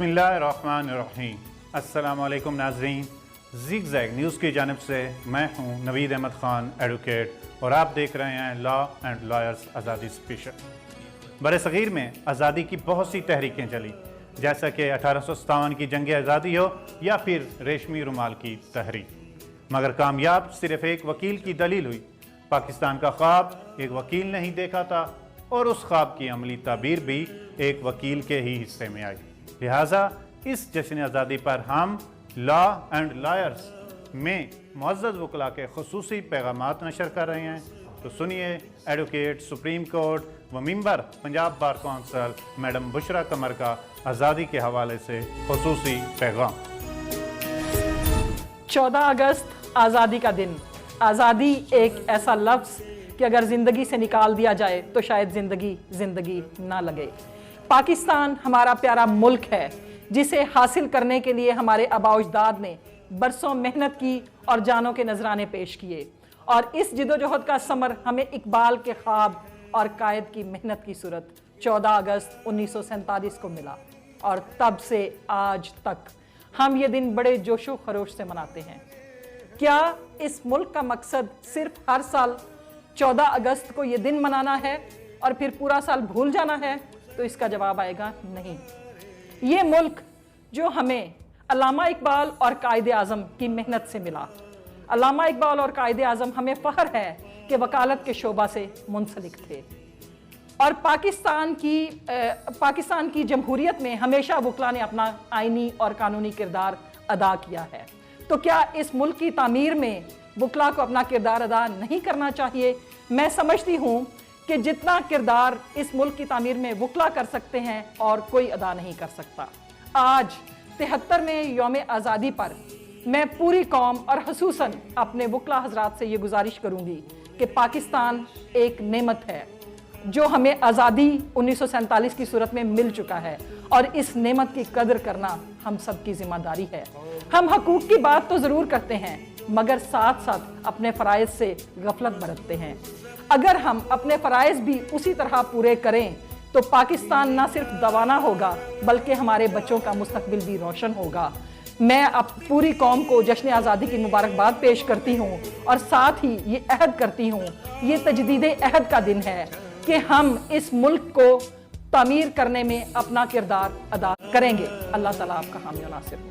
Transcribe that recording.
बिस्मिल्लाहिर्रहमानिर्रहीम। अस्सलाम वालेकुम नाज़रीन, ज़िग ज़ैग न्यूज़ की जानिब से मैं हूँ नवीद अहमद ख़ान एडवोकेट और आप देख रहे हैं लॉ एंड लॉयर्स आज़ादी स्पेशल। बरसग़ीर में आज़ादी की बहुत सी तहरीकें चली, जैसा कि 1857 की जंग आज़ादी हो या फिर रेशमी रुमाल की तहरीक, मगर कामयाब सिर्फ एक वकील की दलील हुई। पाकिस्तान का ख्वाब एक वकील ने ही देखा था और उस ख्वाब की अमली ताबीर भी एक वकील के ही हिस्से में आई। लिहाजा इस जश्न आज़ादी पर हम लॉ एंड लॉयर्स में मुअज़्ज़ज़ वकला के खुसूसी पैगामात नशर कर रहे हैं। तो सुनिए एडवोकेट सुप्रीम कोर्ट व member Punjab Bar Council madam Bushra Qamar का आज़ादी के हवाले से खुसूसी पैगाम। 14 अगस्त आज़ादी का दिन। आज़ादी एक ऐसा लफ्ज़ कि अगर ज़िंदगी से निकाल दिया जाए तो शायद ज़िंदगी ना लगे। पाकिस्तान हमारा प्यारा मुल्क है जिसे हासिल करने के लिए हमारे आबा-ओ-अजदाद ने बरसों मेहनत की और जानों के नजराने पेश किए, और इस जिदोजहद का समर हमें इकबाल के ख्वाब और कायद की मेहनत की सूरत 14 अगस्त 1947 को मिला, और तब से आज तक हम ये दिन बड़े जोशो खरोश से मनाते हैं। क्या इस मुल्क का मकसद सिर्फ हर साल 14 अगस्त को ये दिन मनाना है और फिर पूरा साल भूल जाना है? तो इसका जवाब आएगा नहीं। ये मुल्क जो हमें अल्लामा इकबाल और कायदे आज़म की मेहनत से मिला, अल्लामा इकबाल और कायदे आज़म हमें फ़ख्र है कि वकालत के शोबा से मुंसलिक थे, और पाकिस्तान की जमहूरियत में हमेशा वकला ने अपना आइनी और कानूनी किरदार अदा किया है। तो क्या इस मुल्क की तामीर में वकला को अपना किरदार अदा नहीं करना चाहिए? मैं समझती हूँ कि जितना किरदार इस मुल्क की तामीर में वकला कर सकते हैं और कोई अदा नहीं कर सकता। आज 73वें यौम आज़ादी पर मैं पूरी कौम और खसूसन अपने वकला हजरात से ये गुजारिश करूँगी कि पाकिस्तान एक नेमत है जो हमें आज़ादी 1947 की सूरत में मिल चुका है, और इस नेमत की कदर करना हम सब की जिम्मेदारी है। हम हकूक़ की बात तो ज़रूर करते हैं, मगर साथ साथ अपने फ़राइज़ से गफलत बरतते हैं। अगर हम अपने फ़राइज़ भी उसी तरह पूरे करें तो पाकिस्तान ना सिर्फ दवाना होगा बल्कि हमारे बच्चों का मुस्तकबिल भी रोशन होगा। मैं अब पूरी कौम को जश्न आज़ादी की मुबारकबाद पेश करती हूँ, और साथ ही ये अहद करती हूँ, ये तजदीद अहद का दिन है कि हम इस मुल्क को तामीर करने में अपना किरदार अदा करेंगे। अल्लाह ताला आपका हामी और नासिर हो।